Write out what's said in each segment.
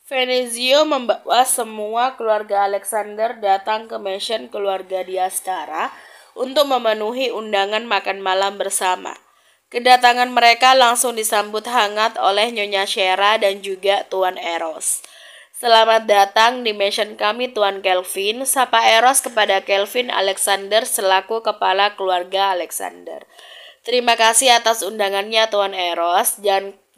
Venezio membawa semua keluarga Alexander datang ke mansion keluarga Diaskara untuk memenuhi undangan makan malam bersama. Kedatangan mereka langsung disambut hangat oleh Nyonya Shera dan juga Tuan Eros. Selamat datang di mansion kami, Tuan Kelvin, sapa Eros kepada Kelvin Alexander selaku kepala keluarga Alexander. Terima kasih atas undangannya, Tuan Eros.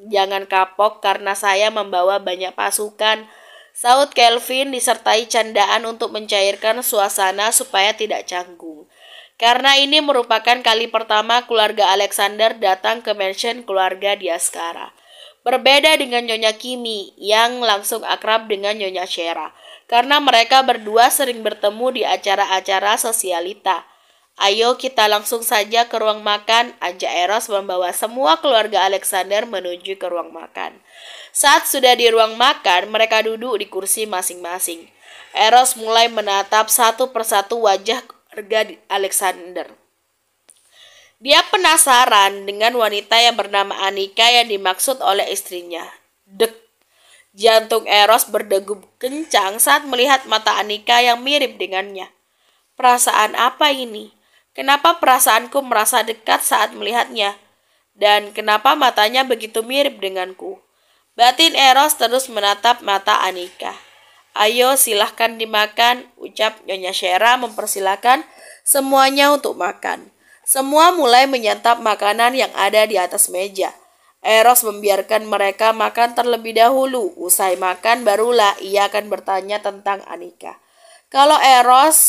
Jangan kapok karena saya membawa banyak pasukan, saut Kelvin disertai candaan untuk mencairkan suasana supaya tidak canggung. Karena ini merupakan kali pertama keluarga Alexander datang ke mansion keluarga Diaskara. Berbeda dengan Nyonya Kimi yang langsung akrab dengan Nyonya Shera, karena mereka berdua sering bertemu di acara-acara sosialita. Ayo kita langsung saja ke ruang makan, ajak Eros membawa semua keluarga Alexander menuju ke ruang makan. Saat sudah di ruang makan, mereka duduk di kursi masing-masing. Eros mulai menatap satu persatu wajah keluarga Alexander. Dia penasaran dengan wanita yang bernama Anika yang dimaksud oleh istrinya. Dek, jantung Eros berdegup kencang saat melihat mata Anika yang mirip dengannya. Perasaan apa ini? Kenapa perasaanku merasa dekat saat melihatnya? Dan kenapa matanya begitu mirip denganku? Batin Eros terus menatap mata Anika. Ayo silahkan dimakan, ucap Nyonya Shera mempersilahkan semuanya untuk makan. Semua mulai menyantap makanan yang ada di atas meja. Eros membiarkan mereka makan terlebih dahulu. Usai makan barulah ia akan bertanya tentang Anika. Kalau Eros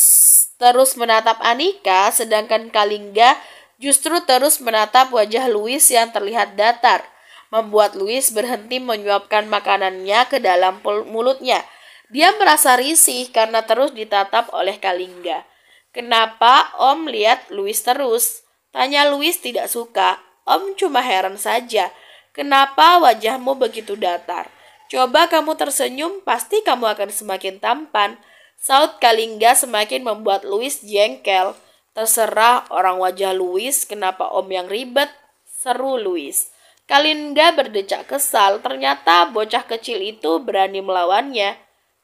terus menatap Anika, sedangkan Kalingga justru terus menatap wajah Louis yang terlihat datar, membuat Louis berhenti menyuapkan makanannya ke dalam mulutnya. Dia merasa risih karena terus ditatap oleh Kalingga. Kenapa Om lihat Louis terus? Tanya Louis tidak suka. Om cuma heran saja. Kenapa wajahmu begitu datar? Coba kamu tersenyum, pasti kamu akan semakin tampan. Saut Kalingga semakin membuat Louis jengkel. Terserah orang wajah Louis, kenapa Om yang ribet? Seru Louis. Kalingga berdecak kesal, ternyata bocah kecil itu berani melawannya.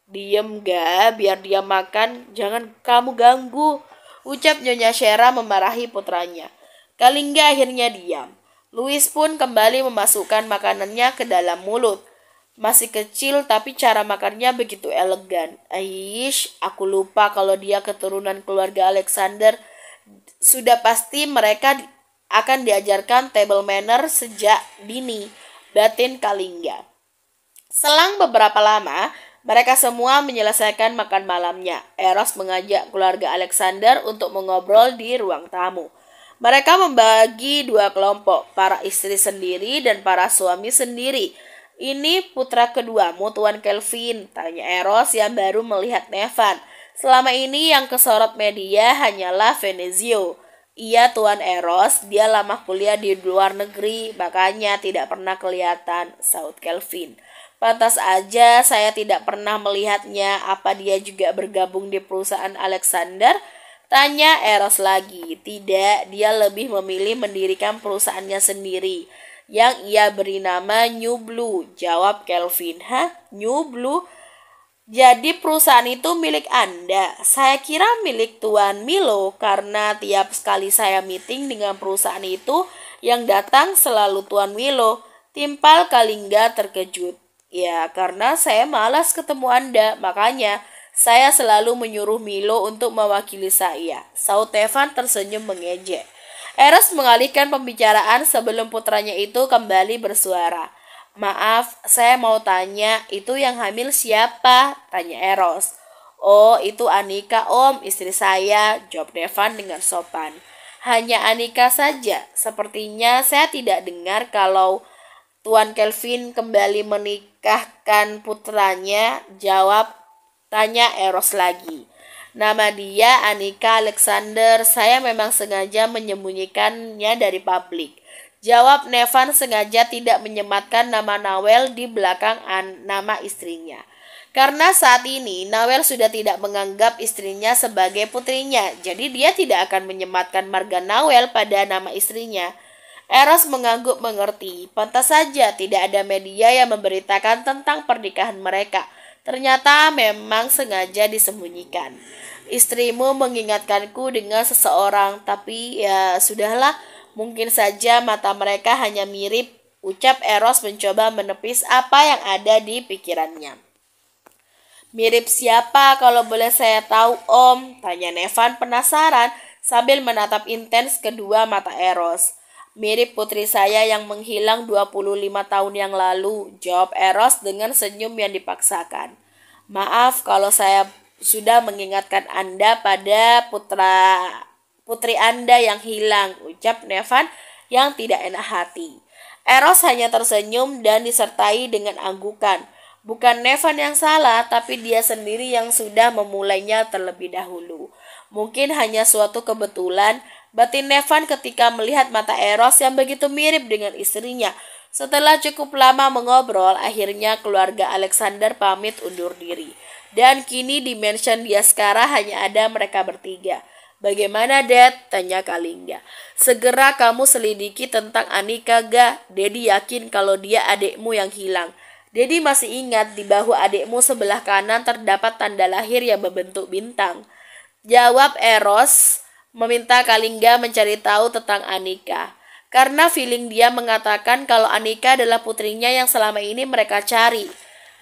Diem ga, biar dia makan, jangan kamu ganggu, ucap Nyonya Shera memarahi putranya. Kalingga akhirnya diam. Louis pun kembali memasukkan makanannya ke dalam mulut. Masih kecil tapi cara makannya begitu elegan. Aish, aku lupa kalau dia keturunan keluarga Alexander. Sudah pasti mereka akan diajarkan table manner sejak dini, batin Kalingga. Selang beberapa lama, mereka semua menyelesaikan makan malamnya. Eros mengajak keluarga Alexander untuk mengobrol di ruang tamu. Mereka membagi dua kelompok, para istri sendiri dan para suami sendiri. Ini putra keduamu, Tuan Kelvin, tanya Eros yang baru melihat Nevan. Selama ini yang kesorot media hanyalah Venezio. Iya Tuan Eros, dia lama kuliah di luar negeri, makanya tidak pernah kelihatan, saut Kelvin. Pantas aja saya tidak pernah melihatnya, apa dia juga bergabung di perusahaan Alexander? Tanya Eros lagi. Tidak, dia lebih memilih mendirikan perusahaannya sendiri yang ia beri nama New Blue, jawab Kelvin. Hah? New Blue? Jadi perusahaan itu milik Anda? Saya kira milik Tuan Milo, karena tiap sekali saya meeting dengan perusahaan itu, yang datang selalu Tuan Milo. Timpal Kalingga terkejut. Ya, karena saya malas ketemu Anda, makanya saya selalu menyuruh Milo untuk mewakili saya. Saut Evan tersenyum mengejek. Eros mengalihkan pembicaraan sebelum putranya itu kembali bersuara. Maaf, saya mau tanya, itu yang hamil siapa? Tanya Eros. Oh, itu Anika Om, istri saya, jawab Nevan dengan sopan. Hanya Anika saja, sepertinya saya tidak dengar kalau Tuan Kelvin kembali menikahkan putranya, tanya Eros lagi. Nama dia Anika Alexander, saya memang sengaja menyembunyikannya dari publik. Jawab Nevan sengaja tidak menyematkan nama Nawel di belakang nama istrinya. Karena saat ini Nawel sudah tidak menganggap istrinya sebagai putrinya, jadi dia tidak akan menyematkan marga Nawel pada nama istrinya. Eros mengangguk mengerti. Pantas saja tidak ada media yang memberitakan tentang pernikahan mereka. Ternyata memang sengaja disembunyikan. Istrimu mengingatkanku dengan seseorang, tapi ya sudahlah, mungkin saja mata mereka hanya mirip, ucap Eros mencoba menepis apa yang ada di pikirannya. Mirip siapa kalau boleh saya tahu, Om? Tanya Nevan penasaran sambil menatap intens kedua mata Eros. Mirip putri saya yang menghilang 25 tahun yang lalu, jawab Eros dengan senyum yang dipaksakan. Maaf kalau saya sudah mengingatkan Anda pada putri Anda yang hilang, ucap Nevan yang tidak enak hati. Eros hanya tersenyum dan disertai dengan anggukan. Bukan Nevan yang salah, tapi dia sendiri yang sudah memulainya terlebih dahulu. Mungkin hanya suatu kebetulan, batin Nevan ketika melihat mata Eros yang begitu mirip dengan istrinya. Setelah cukup lama mengobrol, akhirnya keluarga Alexander pamit undur diri. Dan kini di mansion Diaskara hanya ada mereka bertiga. Bagaimana, Dad? Tanya Kalingga. Segera kamu selidiki tentang Anika, ga? Dedi yakin kalau dia adikmu yang hilang. Dedi masih ingat di bahu adikmu sebelah kanan terdapat tanda lahir yang berbentuk bintang. Jawab Eros, meminta Kalingga mencari tahu tentang Anika. Karena feeling dia mengatakan kalau Anika adalah putrinya yang selama ini mereka cari.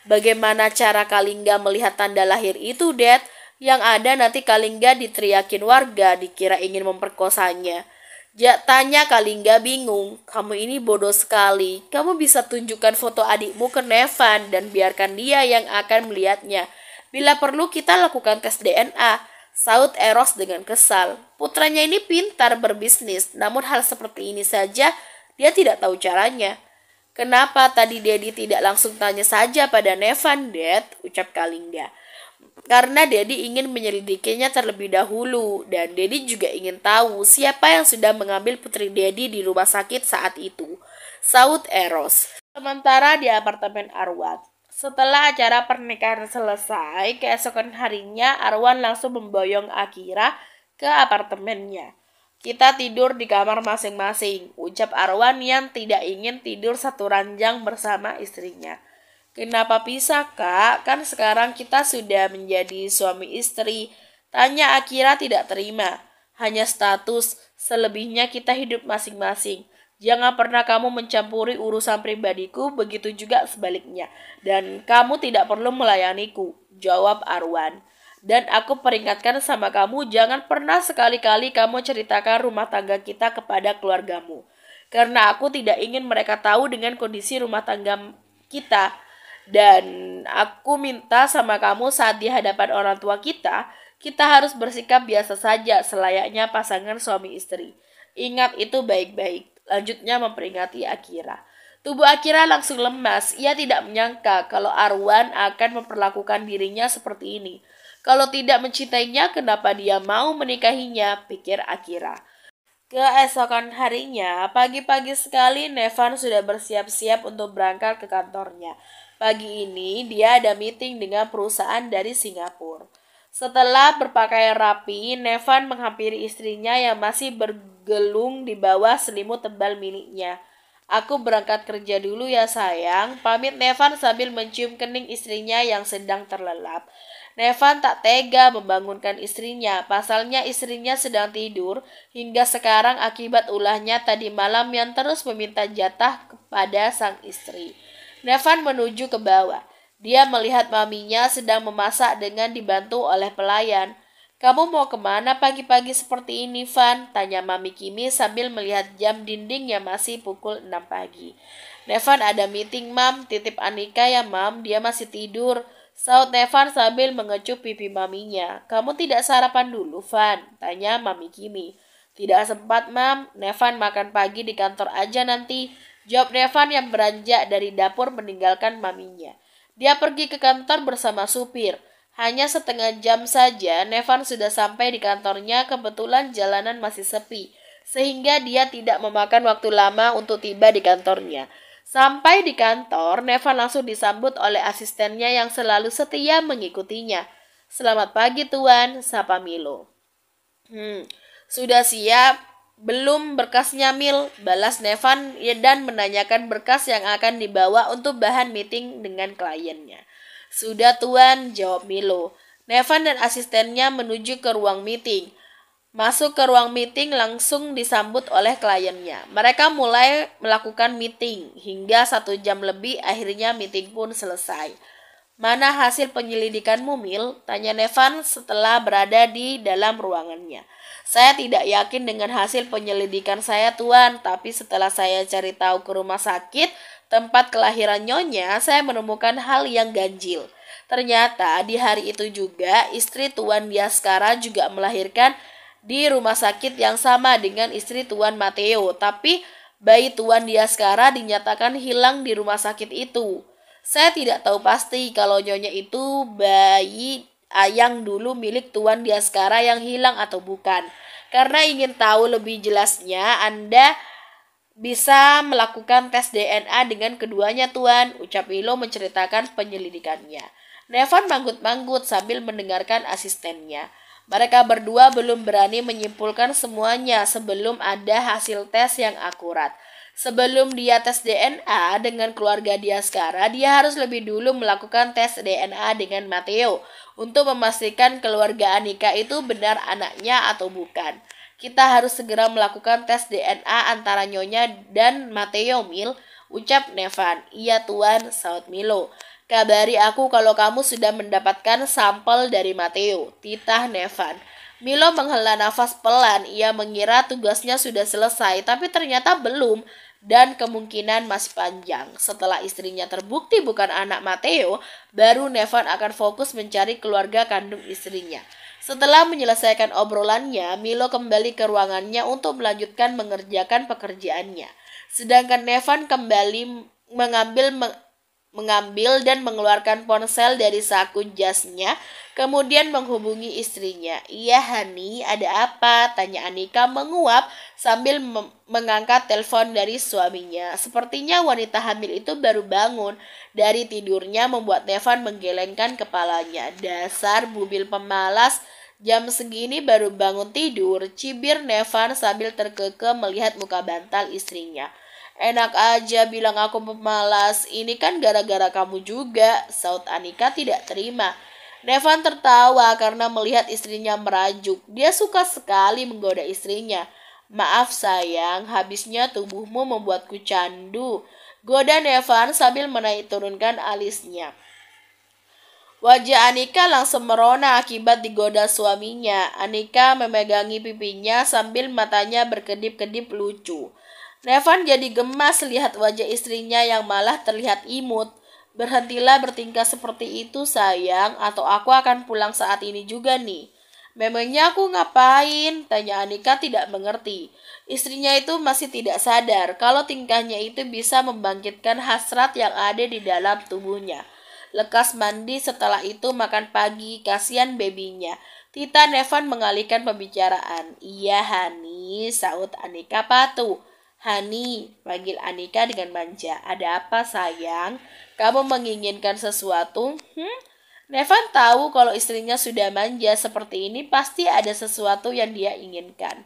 Bagaimana cara Kalingga melihat tanda lahir itu, Dad? Yang ada nanti Kalingga diteriakin warga, dikira ingin memperkosanya. Tanya Kalingga bingung. Kamu ini bodoh sekali. Kamu bisa tunjukkan foto adikmu ke Nevan dan biarkan dia yang akan melihatnya. Bila perlu kita lakukan tes DNA. Saut Eros dengan kesal. Putranya ini pintar berbisnis, namun hal seperti ini saja dia tidak tahu caranya. Kenapa tadi Dedi tidak langsung tanya saja pada Nevan, Dad? Ucap Kalingga. Karena Dedi ingin menyelidikinya terlebih dahulu, dan Dedi juga ingin tahu siapa yang sudah mengambil putri Dedi di rumah sakit saat itu. Saut Eros. Sementara di apartemen Arwan. Setelah acara pernikahan selesai, keesokan harinya Arwan langsung memboyong Akira ke apartemennya. Kita tidur di kamar masing-masing, ucap Arwan yang tidak ingin tidur satu ranjang bersama istrinya. Kenapa pisah, Kak? Kan sekarang kita sudah menjadi suami istri. Tanya Akira tidak terima. Hanya status, selebihnya kita hidup masing-masing. Jangan pernah kamu mencampuri urusan pribadiku, begitu juga sebaliknya. Dan kamu tidak perlu melayaniku, jawab Arwan. Dan aku peringatkan sama kamu, jangan pernah sekali-kali kamu ceritakan rumah tangga kita kepada keluargamu. Karena aku tidak ingin mereka tahu dengan kondisi rumah tangga kita. Dan aku minta sama kamu saat di hadapan orang tua kita harus bersikap biasa saja selayaknya pasangan suami istri. Ingat itu baik-baik. Lanjutnya memperingati Akira. Tubuh Akira langsung lemas. Ia tidak menyangka kalau Arwan akan memperlakukan dirinya seperti ini. Kalau tidak mencintainya, kenapa dia mau menikahinya? Pikir Akira. Keesokan harinya, pagi-pagi sekali Nevan sudah bersiap-siap untuk berangkat ke kantornya. Pagi ini dia ada meeting dengan perusahaan dari Singapura. Setelah berpakaian rapi, Nevan menghampiri istrinya yang masih bergelung di bawah selimut tebal miliknya. Aku berangkat kerja dulu ya sayang, pamit Nevan sambil mencium kening istrinya yang sedang terlelap. Nevan tak tega membangunkan istrinya, pasalnya istrinya sedang tidur hingga sekarang akibat ulahnya tadi malam yang terus meminta jatah kepada sang istri. Nevan menuju ke bawah. Dia melihat maminya sedang memasak dengan dibantu oleh pelayan. Kamu mau kemana pagi-pagi seperti ini, Van? Tanya Mami Kimi sambil melihat jam dinding yang masih pukul 6 pagi. Nevan ada meeting, Mam. Titip Anika ya, Mam. Dia masih tidur. Saut Nevan sambil mengecup pipi maminya. Kamu tidak sarapan dulu, Van? Tanya Mami Kimi. Tidak sempat, Mam. Nevan makan pagi di kantor aja nanti. Jawab Nevan yang beranjak dari dapur meninggalkan maminya. Dia pergi ke kantor bersama supir. Hanya setengah jam saja Nevan sudah sampai di kantornya, kebetulan jalanan masih sepi. Sehingga dia tidak memakan waktu lama untuk tiba di kantornya. Sampai di kantor, Nevan langsung disambut oleh asistennya yang selalu setia mengikutinya. Selamat pagi Tuan, sapa Milo. Sudah siap? Belum berkasnya Mil, balas Nevan dan menanyakan berkas yang akan dibawa untuk bahan meeting dengan kliennya. Sudah Tuan, jawab Milo. Nevan dan asistennya menuju ke ruang meeting. Masuk ke ruang meeting langsung disambut oleh kliennya. Mereka mulai melakukan meeting. Hingga 1 jam lebih akhirnya meeting pun selesai. Mana hasil penyelidikanmu, Mil? Tanya Nevan setelah berada di dalam ruangannya. Saya tidak yakin dengan hasil penyelidikan saya, Tuan. Tapi setelah saya cari tahu ke rumah sakit, tempat kelahiran Nyonya, saya menemukan hal yang ganjil. Ternyata di hari itu juga, istri Tuan Diaskara juga melahirkan di rumah sakit yang sama dengan istri Tuan Mateo, tapi bayi Tuan Diaskara dinyatakan hilang di rumah sakit itu. Saya tidak tahu pasti kalau Nyonya itu bayi yang dulu milik Tuan Diaskara yang hilang atau bukan. Karena ingin tahu lebih jelasnya, Anda bisa melakukan tes DNA dengan keduanya, Tuan, ucap Milo menceritakan penyelidikannya. Nevan manggut-manggut sambil mendengarkan asistennya. Mereka berdua belum berani menyimpulkan semuanya sebelum ada hasil tes yang akurat. Sebelum dia tes DNA dengan keluarga Diaskara, dia harus lebih dulu melakukan tes DNA dengan Mateo untuk memastikan keluarga Anika itu benar anaknya atau bukan. Kita harus segera melakukan tes DNA antara Nyonya dan Mateo, Mil, ucap Nevan. Iya Tuan, saut Milo. Kabari aku kalau kamu sudah mendapatkan sampel dari Mateo, titah Nevan. Milo menghela nafas pelan, ia mengira tugasnya sudah selesai, tapi ternyata belum, dan kemungkinan masih panjang. Setelah istrinya terbukti bukan anak Mateo, baru Nevan akan fokus mencari keluarga kandung istrinya. Setelah menyelesaikan obrolannya, Milo kembali ke ruangannya untuk melanjutkan mengerjakan pekerjaannya. Sedangkan Nevan kembali mengambil dan mengeluarkan ponsel dari saku jasnya, kemudian menghubungi istrinya. Iya Hani, ada apa? Tanya Anika menguap sambil mengangkat telepon dari suaminya. Sepertinya wanita hamil itu baru bangun dari tidurnya, membuat Nevan menggelengkan kepalanya. Dasar bubil pemalas, jam segini baru bangun tidur, cibir Nevan sambil terkekeh melihat muka bantal istrinya. Enak aja bilang aku pemalas, ini kan gara-gara kamu juga, saut Anika tidak terima. Nevan tertawa karena melihat istrinya merajuk. Dia suka sekali menggoda istrinya. Maaf sayang, habisnya tubuhmu membuatku candu, goda Nevan sambil menaik turunkan alisnya. Wajah Anika langsung merona akibat digoda suaminya. Anika memegangi pipinya sambil matanya berkedip-kedip lucu. Nevan jadi gemas lihat wajah istrinya yang malah terlihat imut. Berhentilah bertingkah seperti itu sayang, atau aku akan pulang saat ini juga nih. Memangnya aku ngapain? Tanya Anika tidak mengerti. Istrinya itu masih tidak sadar kalau tingkahnya itu bisa membangkitkan hasrat yang ada di dalam tubuhnya. Lekas mandi, setelah itu makan pagi, kasihan babynya. Tita Nevan mengalihkan pembicaraan. Iya Hani, saut Anika patuh. Hani, panggil Anika dengan manja. Ada apa sayang? Kamu menginginkan sesuatu? Nevan tahu kalau istrinya sudah manja seperti ini pasti ada sesuatu yang dia inginkan.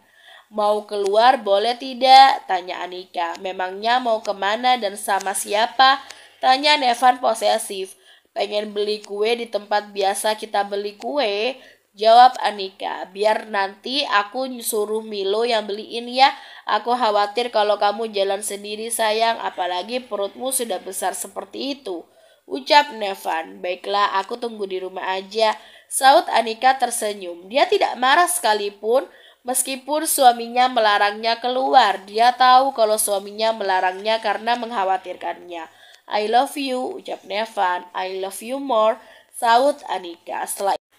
Mau keluar boleh tidak? Tanya Anika. Memangnya mau kemana dan sama siapa? Tanya Nevan posesif. Pengen beli kue di tempat biasa kita beli kue? Jawab Anika. Biar nanti aku suruh Milo yang beliin ya. Aku khawatir kalau kamu jalan sendiri sayang, apalagi perutmu sudah besar seperti itu. Ucap Nevan. Baiklah, aku tunggu di rumah aja. Saut Anika tersenyum. Dia tidak marah sekalipun, meskipun suaminya melarangnya keluar. Dia tahu kalau suaminya melarangnya karena mengkhawatirkannya. I love you, ucap Nevan. I love you more, saut Anika.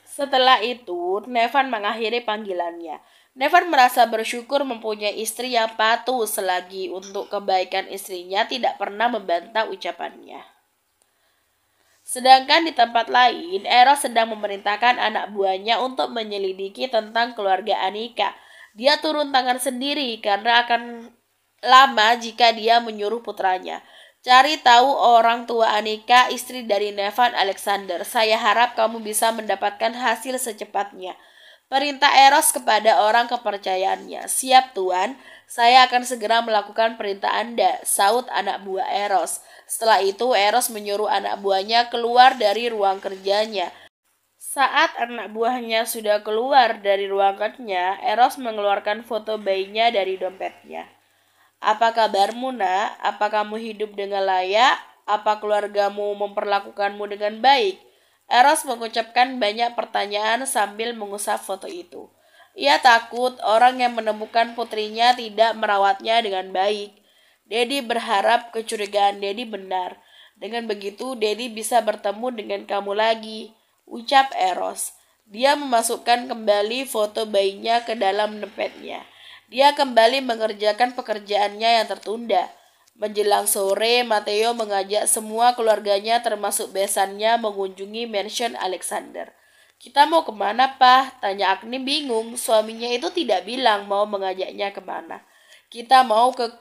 Setelah itu, Nevan mengakhiri panggilannya. Nevan merasa bersyukur mempunyai istri yang patuh selagi untuk kebaikan istrinya tidak pernah membantah ucapannya. Sedangkan di tempat lain, Eros sedang memerintahkan anak buahnya untuk menyelidiki tentang keluarga Anika. Dia turun tangan sendiri karena akan lama jika dia menyuruh putranya. Cari tahu orang tua Anika, istri dari Nevan Alexander. Saya harap kamu bisa mendapatkan hasil secepatnya. Perintah Eros kepada orang kepercayaannya. Siap Tuan, saya akan segera melakukan perintah Anda, saut anak buah Eros. Setelah itu Eros menyuruh anak buahnya keluar dari ruang kerjanya. Saat anak buahnya sudah keluar dari ruangannya, Eros mengeluarkan foto bayinya dari dompetnya. Apa kabarmu, nak? Apa kamu hidup dengan layak? Apa keluargamu memperlakukanmu dengan baik? Eros mengucapkan banyak pertanyaan sambil mengusap foto itu. Ia takut orang yang menemukan putrinya tidak merawatnya dengan baik. Dedi berharap kecurigaan Dedi benar. Dengan begitu, Dedi bisa bertemu dengan kamu lagi, ucap Eros. Dia memasukkan kembali foto bayinya ke dalam dompetnya. Dia kembali mengerjakan pekerjaannya yang tertunda. Menjelang sore, Matteo mengajak semua keluarganya termasuk besannya mengunjungi mansion Alexander. Kita mau kemana, Pak? Tanya Agni bingung. Suaminya itu tidak bilang mau mengajaknya kemana. Kita mau ke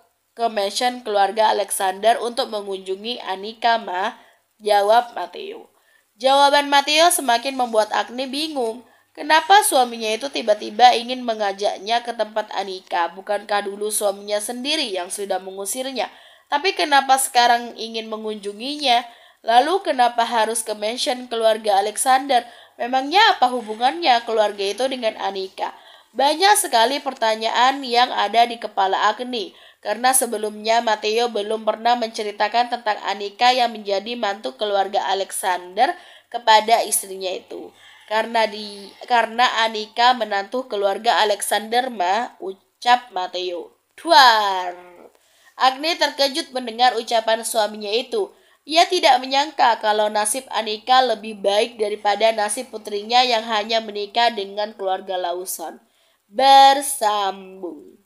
mansion keluarga Alexander untuk mengunjungi Anika, Ma, jawab Matteo. Jawaban Matteo semakin membuat Agni bingung. Kenapa suaminya itu tiba-tiba ingin mengajaknya ke tempat Anika? Bukankah dulu suaminya sendiri yang sudah mengusirnya? Tapi kenapa sekarang ingin mengunjunginya? Lalu kenapa harus ke mansion keluarga Alexander? Memangnya apa hubungannya keluarga itu dengan Anika? Banyak sekali pertanyaan yang ada di kepala Agni. Karena sebelumnya Matteo belum pernah menceritakan tentang Anika yang menjadi mantu keluarga Alexander kepada istrinya itu. Karena Anika menantu keluarga Alexander, Ma, ucap Matteo. Duar. Agni terkejut mendengar ucapan suaminya itu. Ia tidak menyangka kalau nasib Anika lebih baik daripada nasib putrinya yang hanya menikah dengan keluarga Lawson. Bersambung.